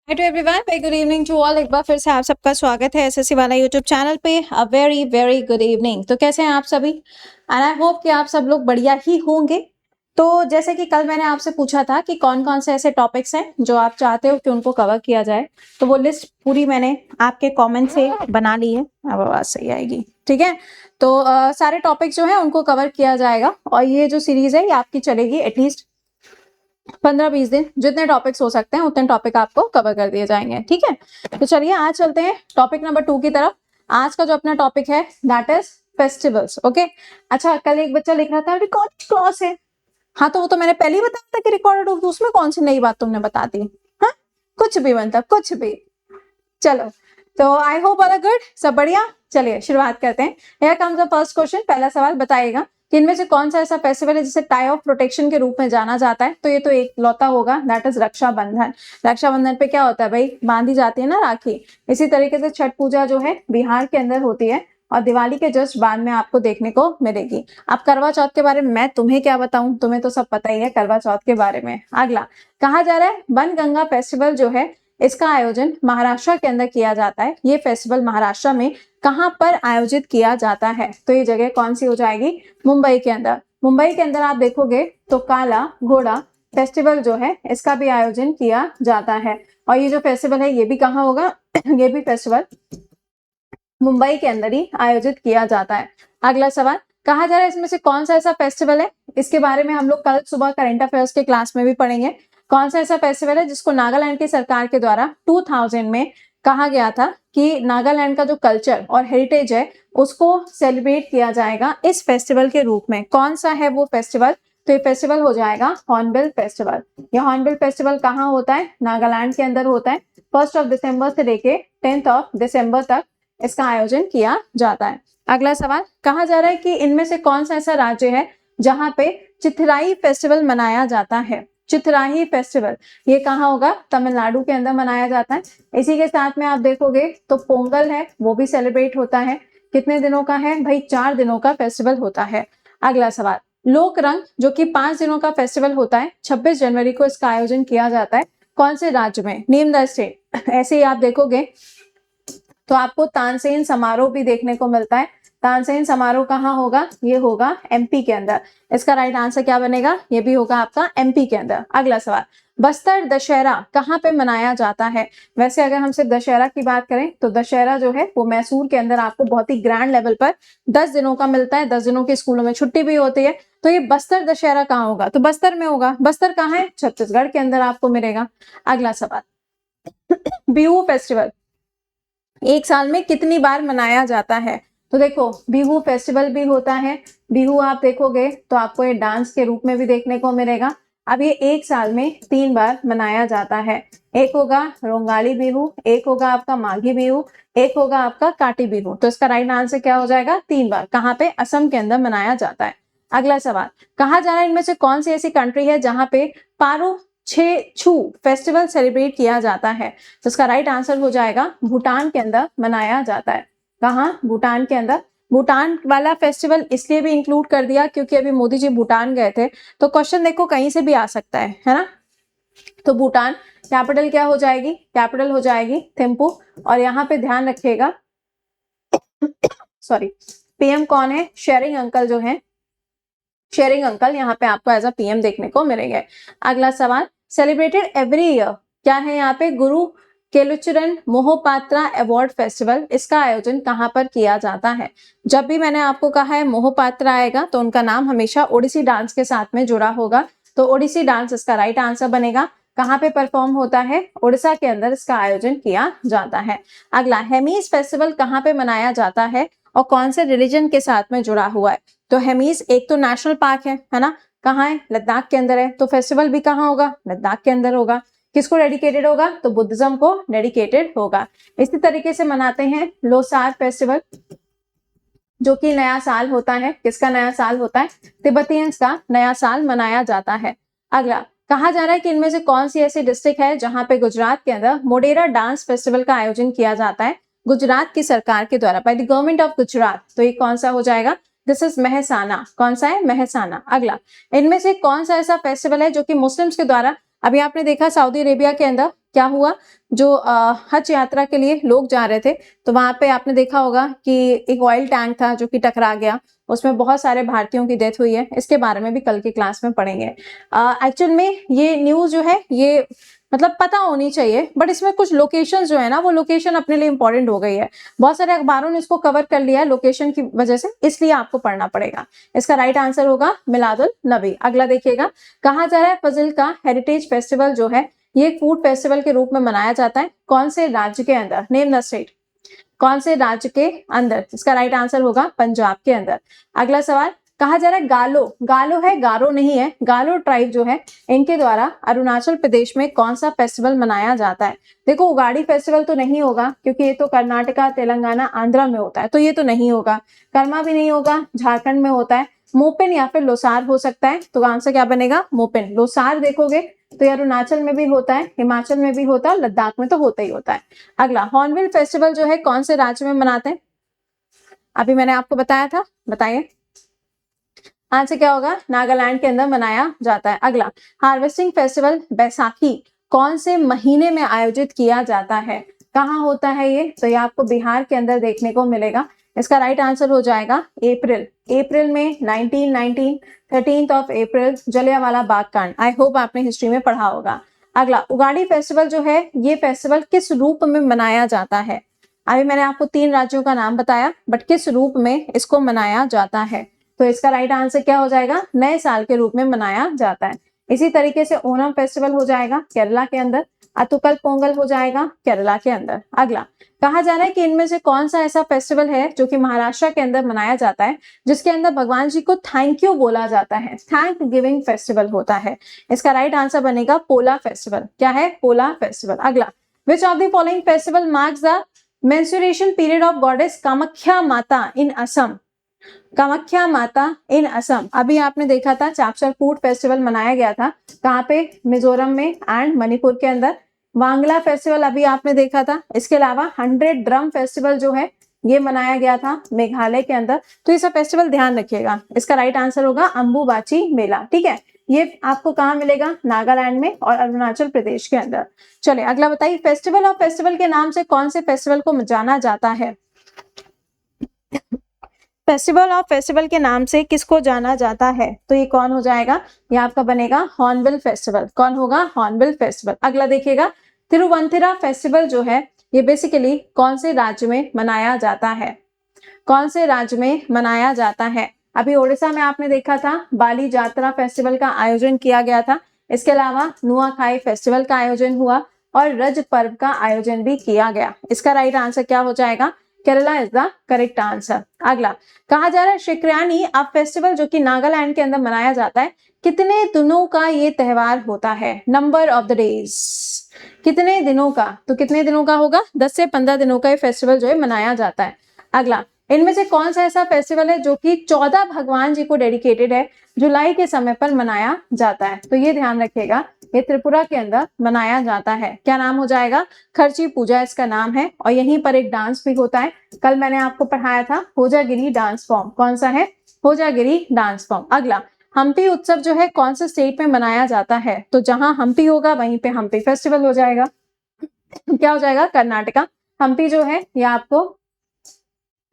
Hi to everyone, very good evening to all. एक बार फिर से आप सबका स्वागत है एसएससी वाला यूट्यूब चैनल पे। A very very good evening. तो कैसे हैं आप सभी? एंड आई होप कि आप सब लोग बढ़िया ही होंगे। तो जैसे कि कल मैंने आपसे पूछा था कि कौन कौन से ऐसे टॉपिक्स हैं जो आप चाहते हो कि उनको कवर किया जाए, तो वो लिस्ट पूरी मैंने आपके कॉमेंट से बना ली है। अब आवाज सही आएगी, ठीक है? तो सारे टॉपिक्स जो है उनको कवर किया जाएगा और ये जो सीरीज है ये आपकी चलेगी एटलीस्ट 15-20 दिन। जितने टॉपिक्स हो सकते हैं उतने टॉपिक आपको कवर कर दिए जाएंगे, ठीक है? तो चलिए आज चलते हैं टॉपिक नंबर 2 की तरफ। आज का जो अपना टॉपिक है दैट इज फेस्टिवल्स। ओके, अच्छा, कल एक बच्चा लिख रहा था रिकॉर्ड क्लॉज है। हाँ, तो वो तो मैंने पहले ही बताया था कि रिकॉर्डेड हो, उसमें कौन सी नई बात तुमने बता दी? हाँ, कुछ भी, मतलब कुछ भी। चलो, तो आई होप ऑल गुड, सब बढ़िया। चलिए शुरुआत करते हैं। Here comes the first question. पहला सवाल बताइएगा कि इनमें से कौन सा ऐसा फेस्टिवल है जिसे टाई ऑफ प्रोटेक्शन के रूप में जाना जाता है? तो ये तो एक लौता होगा, दैट इज रक्षाबंधन। रक्षाबंधन पे क्या होता है भाई? बांधी जाती है ना राखी। इसी तरीके से छठ पूजा जो है बिहार के अंदर होती है और दिवाली के जस्ट बाद में आपको देखने को मिलेगी। अब करवा चौथ के बारे में मैं तुम्हें क्या बताऊं, तुम्हें तो सब पता ही है करवा चौथ के बारे में। अगला कहा जा रहा है बनगंगा फेस्टिवल जो है इसका आयोजन महाराष्ट्र के अंदर किया जाता है। ये फेस्टिवल महाराष्ट्र में कहां पर आयोजित किया जाता है? तो ये जगह कौन सी हो जाएगी? मुंबई के अंदर। मुंबई के अंदर आप देखोगे तो काला घोड़ा फेस्टिवल जो है इसका भी आयोजन किया जाता है। और ये जो फेस्टिवल है ये भी कहाँ होगा? ये भी फेस्टिवल मुंबई के अंदर ही आयोजित किया जाता है। अगला सवाल कहा जा रहा है इसमें से कौन सा ऐसा फेस्टिवल है, इसके बारे में हम लोग कल सुबह करंट अफेयर्स के क्लास में भी पढ़ेंगे। कौन सा ऐसा फेस्टिवल है जिसको नागालैंड की सरकार के द्वारा 2000 में कहा गया था कि नागालैंड का जो कल्चर और हेरिटेज है उसको सेलिब्रेट किया जाएगा इस फेस्टिवल के रूप में? कौन सा है वो फेस्टिवल? तो ये फेस्टिवल हो जाएगा हॉर्नबिल फेस्टिवल। ये हॉर्नबिल फेस्टिवल कहाँ होता है? नागालैंड के अंदर होता है। 1 दिसंबर से लेके 10 दिसंबर तक इसका आयोजन किया जाता है। अगला सवाल कहा जा रहा है कि इनमें से कौन सा ऐसा राज्य है जहां पे चिथिराई फेस्टिवल मनाया जाता है? चिथिराई फेस्टिवल ये कहाँ होगा? तमिलनाडु के अंदर मनाया जाता है। इसी के साथ में आप देखोगे तो पोंगल है वो भी सेलिब्रेट होता है। कितने दिनों का है भाई? 4 दिनों का फेस्टिवल होता है। अगला सवाल लोक रंग जो कि 5 दिनों का फेस्टिवल होता है, 26 जनवरी को इसका आयोजन किया जाता है। कौन से राज्य में? Name the state. ऐसे ही आप देखोगे तो आपको तानसेन समारोह भी देखने को मिलता है। तानसेन समारोह कहाँ होगा? ये होगा एमपी के अंदर। इसका राइट आंसर क्या बनेगा? ये भी होगा आपका एमपी के अंदर। अगला सवाल बस्तर दशहरा कहाँ पे मनाया जाता है? वैसे अगर हम सिर्फ दशहरा की बात करें तो दशहरा जो है वो मैसूर के अंदर आपको बहुत ही ग्रैंड लेवल पर 10 दिनों का मिलता है। 10 दिनों की स्कूलों में छुट्टी भी होती है। तो ये बस्तर दशहरा कहाँ होगा? तो बस्तर में होगा। बस्तर कहाँ है? छत्तीसगढ़ के अंदर आपको मिलेगा। अगला सवाल बिहू फेस्टिवल एक साल में कितनी बार मनाया जाता है? तो देखो बिहू फेस्टिवल भी होता है। बिहू आप देखोगे तो आपको ये डांस के रूप में भी देखने को मिलेगा। अब ये एक साल में 3 बार मनाया जाता है। एक होगा रोंगाली बिहू, एक होगा आपका माघी बिहू, एक होगा आपका काटी बिहू। तो इसका राइट आंसर क्या हो जाएगा? 3 बार। कहाँ पे? असम के अंदर मनाया जाता है। अगला सवाल कहा जा रहा है इनमें से कौन सी ऐसी कंट्री है जहां पे पारो छू फेस्टिवल सेलिब्रेट किया जाता है? तो इसका राइट आंसर हो जाएगा भूटान के अंदर मनाया जाता है। कहाँ? भूटान के अंदर। भूटान वाला फेस्टिवल इसलिए भी इंक्लूड कर दिया क्योंकि अभी मोदी जी भूटान गए थे, तो क्वेश्चन देखो कहीं से भी आ सकता है ना? तो भूटान कैपिटल क्या हो जाएगी? कैपिटल हो जाएगी थिम्पू। और यहाँ पे ध्यान रखिएगा सॉरी, पीएम कौन है? शेरिंग अंकल जो है, शेरिंग अंकल यहाँ पे आपको एज अ पीएम देखने को मिलेंगे। अगला सवाल सेलिब्रेटेड एवरी ईयर क्या है यहाँ पे? गुरु केलुचरन मोहपात्रा अवार्ड फेस्टिवल। इसका आयोजन कहाँ पर किया जाता है? जब भी मैंने आपको कहा है मोहपात्रा आएगा तो उनका नाम हमेशा ओडिसी डांस के साथ में जुड़ा होगा। तो ओडिसी डांस इसका राइट आंसर बनेगा। कहाँ पे परफॉर्म होता है? उड़ीसा के अंदर इसका आयोजन किया जाता है। अगला हेमीज फेस्टिवल कहाँ पे मनाया जाता है और कौन से रिलीजन के साथ में जुड़ा हुआ है? तो हेमीज एक तो नेशनल पार्क है ना? कहाँ है? लद्दाख के अंदर है। तो फेस्टिवल भी कहाँ होगा? लद्दाख के अंदर होगा। किसको डेडिकेटेड होगा? तो बुद्धिज्म को डेडिकेटेड होगा। इसी तरीके से मनाते हैं लोसार फेस्टिवल जो कि नया साल होता है। किसका नया साल होता है? तिब्बतियंस का नया साल मनाया जाता है। अगला कहा जा रहा है कि इनमें से कौन सी ऐसी डिस्ट्रिक्ट है जहां पे गुजरात के अंदर मोडेरा डांस फेस्टिवल का आयोजन किया जाता है गुजरात की सरकार के द्वारा, by the government of Gujarat? तो ये कौन सा हो जाएगा? This is Mehsana. कौन सा है? मेहसाना। अगला इनमें से कौन सा ऐसा फेस्टिवल है जो कि मुस्लिम्स के द्वारा, अभी आपने देखा सऊदी अरेबिया के अंदर क्या हुआ, जो हज यात्रा के लिए लोग जा रहे थे तो वहां पे आपने देखा होगा कि एक ऑयल टैंक था जो कि टकरा गया, उसमें बहुत सारे भारतीयों की डेथ हुई है। इसके बारे में भी कल की क्लास में पढ़ेंगे। एक्चुअल में ये न्यूज जो है ये मतलब पता होनी चाहिए, बट इसमें कुछ लोकेशन जो है ना वो लोकेशन अपने लिए इंपॉर्टेंट हो गई है। बहुत सारे अखबारों ने इसको कवर कर लिया है लोकेशन की वजह से, इसलिए आपको पढ़ना पड़ेगा। इसका राइट आंसर होगा मिलादुल नबी। अगला देखिएगा, कहा जा रहा है फजिल का हेरिटेज फेस्टिवल जो है ये एक फूड फेस्टिवल के रूप में मनाया जाता है कौन से राज्य के अंदर, नेम द स्टेट, कौन से राज्य के अंदर। इसका राइट आंसर होगा पंजाब के अंदर। अगला सवाल, कहा जा रहा है गालो, गालो है गारो नहीं है, गालो ट्राइब जो है इनके द्वारा अरुणाचल प्रदेश में कौन सा फेस्टिवल मनाया जाता है। देखो उगाड़ी फेस्टिवल तो नहीं होगा क्योंकि ये तो कर्नाटका तेलंगाना आंध्रा में होता है, तो ये तो नहीं होगा। कर्मा भी नहीं होगा, झारखंड में होता है। मोपिन या फिर लोसार हो सकता है, तो आंसर क्या बनेगा, मोपिन। लोसार देखोगे तो ये अरुणाचल में भी होता है, हिमाचल में भी होता है, लद्दाख में तो होता ही होता है। अगला, हॉर्नबिल फेस्टिवल जो है कौन से राज्य में मनाते हैं, अभी मैंने आपको बताया था, बताइए आंसर क्या होगा, नागालैंड के अंदर मनाया जाता है। अगला, हार्वेस्टिंग फेस्टिवल बैसाखी कौन से महीने में आयोजित किया जाता है, कहाँ होता है ये, तो ये आपको बिहार के अंदर देखने को मिलेगा। इसका राइट आंसर हो जाएगा अप्रैल। अप्रैल में 1919 13th of April Jallianwala Bagh कांड। आई होप आपने हिस्ट्री में पढ़ा होगा। अगला, उगाड़ी फेस्टिवल जो है ये फेस्टिवल किस रूप में मनाया जाता है। अभी मैंने आपको 3 राज्यों का नाम बताया, बट किस रूप में इसको मनाया जाता है, तो इसका राइट आंसर क्या हो जाएगा, नए साल के रूप में मनाया जाता है। इसी तरीके से ओणम फेस्टिवल हो जाएगा केरला के अंदर, अतुकल पोंगल हो जाएगा केरला के अंदर। अगला, कहा जा रहा है कि इनमें से कौन सा ऐसा फेस्टिवल है जो कि महाराष्ट्र के अंदर मनाया जाता है जिसके अंदर भगवान जी को थैंक यू बोला जाता है, थैंक गिविंग फेस्टिवल होता है। इसका राइट आंसर बनेगा पोला फेस्टिवल। क्या है, पोला फेस्टिवल। अगला, which of the following festival marks the menstruation period of goddess Kamakhya माता इन असम, कामाख्या माता इन असम। अभी आपने देखा था चापसर फूड फेस्टिवल मनाया गया था, कहाँ पे, मिजोरम में एंड मणिपुर के अंदर। वांगला फेस्टिवल अभी आपने देखा था। इसके अलावा 100 ड्रम फेस्टिवल जो है ये मनाया गया था मेघालय के अंदर। तो ये सब फेस्टिवल ध्यान रखिएगा। इसका राइट आंसर होगा अंबुबाची मेला। ठीक है, ये आपको कहाँ मिलेगा, नागालैंड में और अरुणाचल प्रदेश के अंदर। चलिए अगला बताइए, फेस्टिवल ऑफ फेस्टिवल के नाम से कौन से फेस्टिवल को जाना जाता है, फेस्टिवल ऑफ फेस्टिवल के नाम से किसको जाना जाता है, तो ये कौन हो जाएगा, ये आपका बनेगा हॉर्नबिल फेस्टिवल। कौन होगा, हॉर्नबिल फेस्टिवल। अगला देखिएगा, तिरुवंतरा फेस्टिवल जो है ये बेसिकली कौन से राज्य में मनाया जाता है, कौन से राज्य में मनाया जाता है। अभी ओडिशा में आपने देखा था बाली जात्रा फेस्टिवल का आयोजन किया गया था। इसके अलावा नुआखाई फेस्टिवल का आयोजन हुआ और रज पर्व का आयोजन भी किया गया। इसका राइट आंसर क्या हो जाएगा, Kerala is the correct answer. अगला, कहा जा रहा है शिक्रानी अब फेस्टिवल जो कि नागालैंड के अंदर मनाया जाता है कितने दिनों का ये त्योहार होता है, नंबर ऑफ द डेज, कितने दिनों का, तो कितने दिनों का होगा, 10 से 15 दिनों का ये फेस्टिवल जो है मनाया जाता है। अगला, इनमें से कौन सा ऐसा फेस्टिवल है जो कि 14 भगवान जी को डेडिकेटेड है, जुलाई के समय पर मनाया जाता है, तो ये ध्यान रखिएगा ये त्रिपुरा के अंदर मनाया जाता है। क्या नाम हो जाएगा, खर्ची पूजा इसका नाम है, और यहीं पर एक डांस भी होता है। कल मैंने आपको पढ़ाया था होजागिरी डांस फॉर्म, कौन सा है, होजागिरी डांस फॉर्म। अगला, हम्पी उत्सव जो है कौन से स्टेट में मनाया जाता है, तो जहां हम्पी होगा वहीं पे हम्पी फेस्टिवल हो जाएगा। क्या हो जाएगा, कर्नाटका। हम्पी जो है ये आपको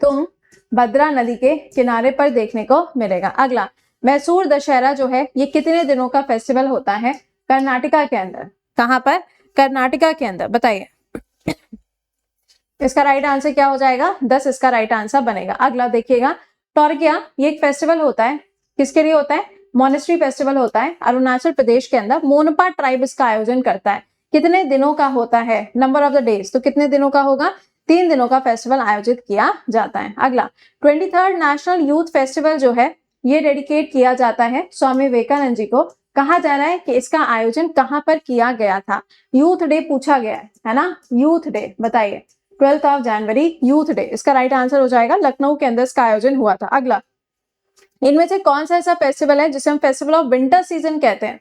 तुम भद्रा नदी के किनारे पर देखने को मिलेगा। अगला, मैसूर दशहरा जो है ये कितने दिनों का फेस्टिवल होता है, कर्नाटका के अंदर, कहां पर, कर्नाटका के अंदर, बताइए। इसका राइट आंसर क्या हो जाएगा, 10 इसका राइट आंसर बनेगा। अगला देखिएगा, टॉर्गिया ये एक फेस्टिवल होता है, किसके लिए होता है, मोनेस्ट्री फेस्टिवल होता है अरुणाचल प्रदेश के अंदर। मोनपा ट्राइब इसका आयोजन करता है, कितने दिनों का होता है, नंबर ऑफ द डेज, तो कितने दिनों का होगा, 3 दिनों का फेस्टिवल आयोजित किया जाता है। अगला, 23rd नेशनल यूथ फेस्टिवल जो है ये डेडिकेट किया जाता है स्वामी विवेकानंद जी को। कहा जा रहा है कि इसका आयोजन कहां पर किया गया था, यूथ डे पूछा गया है ना, यूथ डे बताइए, 12th of January youth day. इसका राइट आंसर हो जाएगा लखनऊ के अंदर इसका आयोजन हुआ था। अगला, इनमें से कौन सा ऐसा फेस्टिवल है जिसे हम फेस्टिवल ऑफ विंटर सीजन कहते हैं।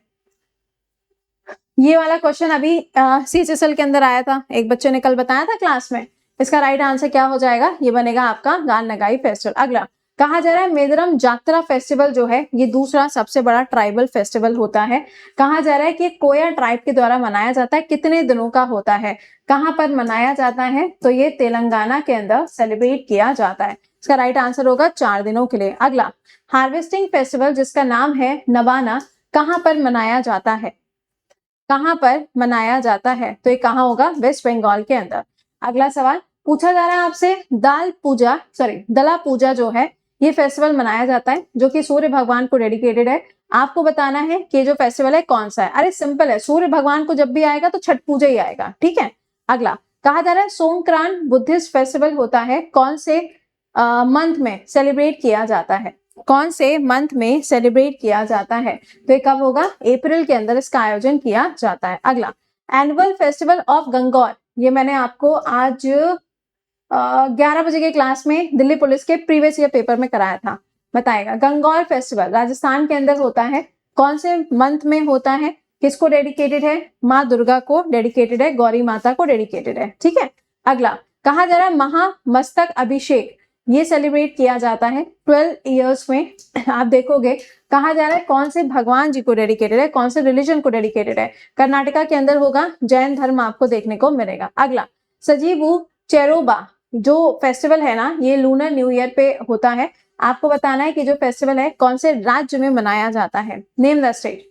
ये वाला क्वेश्चन अभी CHSL के अंदर आया था, एक बच्चे ने कल बताया था क्लास में। इसका राइट आंसर क्या हो जाएगा, ये बनेगा आपका गान नगाई फेस्टिवल। अगला, कहा जा रहा है मेदरम जात्रा फेस्टिवल जो है ये दूसरा सबसे बड़ा ट्राइबल फेस्टिवल होता है। कहा जा रहा है कि कोया ट्राइब के द्वारा मनाया जाता है, कितने दिनों का होता है, कहां पर मनाया जाता है, तो ये तेलंगाना के अंदर सेलिब्रेट किया जाता है। इसका राइट आंसर होगा 4 दिनों के लिए। अगला हार्वेस्टिंग फेस्टिवल जिसका नाम है नवाना, कहां पर मनाया जाता है, कहां पर मनाया जाता है, तो ये कहां होगा, वेस्ट बंगाल के अंदर। अगला सवाल पूछा जा रहा है आपसे, दला पूजा जो है ये फेस्टिवल मनाया जाता है जो कि सूर्य भगवान को डेडिकेटेड है। आपको बताना है कि जो फेस्टिवल है कौन सा है। अरे सिंपल है, सूर्य भगवान को जब भी आएगा तो छठ पूजा ही आएगा, ठीक है। अगला कहा जा रहा है सोंक्रांत बुद्धिस्ट फेस्टिवल होता है, कौन से मंथ में सेलिब्रेट किया जाता है, कौन से मंथ में सेलिब्रेट किया जाता है, तो ये कब होगा, अप्रैल के अंदर इसका आयोजन किया जाता है। अगला एनुअल फेस्टिवल ऑफ गंगौर, ये मैंने आपको आज 11 बजे के क्लास में दिल्ली पुलिस के प्रीवियस ईयर पेपर में कराया था। बताएगा गंगौर फेस्टिवल राजस्थान के अंदर होता है, कौन से मंथ में होता है, किसको डेडिकेटेड है, माँ दुर्गा को डेडिकेटेड है, गौरी माता को डेडिकेटेड है, ठीक है। अगला कहा जा रहा है महामस्तक अभिषेक ये सेलिब्रेट किया जाता है 12 इयर्स में। आप देखोगे कहा जा रहा है कौन से भगवान जी को डेडिकेटेड है, कौन से रिलीजन को डेडिकेटेड है, कर्नाटका के अंदर होगा, जैन धर्म आपको देखने को मिलेगा। अगला सजीवू चेरोबा जो फेस्टिवल है ना ये लूनर न्यू ईयर पे होता है। आपको बताना है कि जो फेस्टिवल है कौन से राज्य में मनाया जाता है, name the state,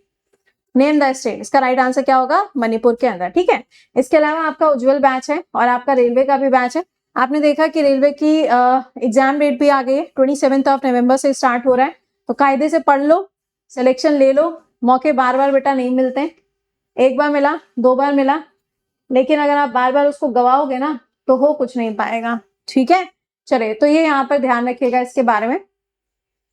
name the state. इसका राइट आंसर क्या होगा, मणिपुर के अंदर, ठीक है। इसके अलावा आपका उज्जवल बैच है और आपका रेलवे का भी बैच है। आपने देखा कि रेलवे की एग्जाम डेट भी आ गई है, 27 नवंबर से स्टार्ट हो रहा है, तो कायदे से पढ़ लो, सिलेक्शन ले लो। मौके बार बार बेटा नहीं मिलते, एक बार मिला, 2 बार मिला, लेकिन अगर आप बार बार उसको गवाओगे ना तो हो कुछ नहीं पाएगा, ठीक है। चलिए तो ये यहाँ पर ध्यान रखिएगा इसके बारे में।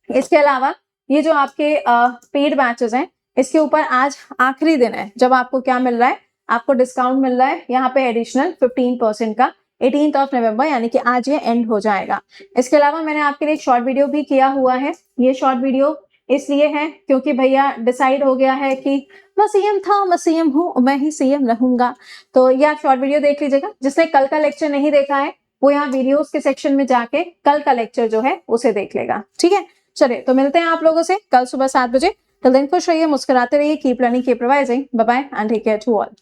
इसके अलावा ये जो आपके पेड बैचेस हैं इसके ऊपर आज आखिरी दिन है जब आपको क्या मिल रहा है, आपको डिस्काउंट मिल रहा है यहाँ पे एडिशनल 15% का 18 नवंबर, यानी कि आज ये एंड हो जाएगा। इसके अलावा मैंने आपके लिए एक शॉर्ट वीडियो भी किया हुआ है। ये शॉर्ट वीडियो इसलिए है क्योंकि भैया डिसाइड हो गया है कि मैं सीएम था, मैं सीएम हूँ, मैं ही सीएम रहूंगा। तो ये आप शॉर्ट वीडियो देख लीजिएगा। जिसने कल का लेक्चर नहीं देखा है वो यहाँ वीडियोस के सेक्शन में जाके कल का लेक्चर जो है उसे देख लेगा, ठीक है। चलिए तो मिलते हैं आप लोगों से कल सुबह 7 बजे। टिल देन खुश रहिए, मुस्कुराते रहिए, keep learning, keep revising, bye bye and take care to all.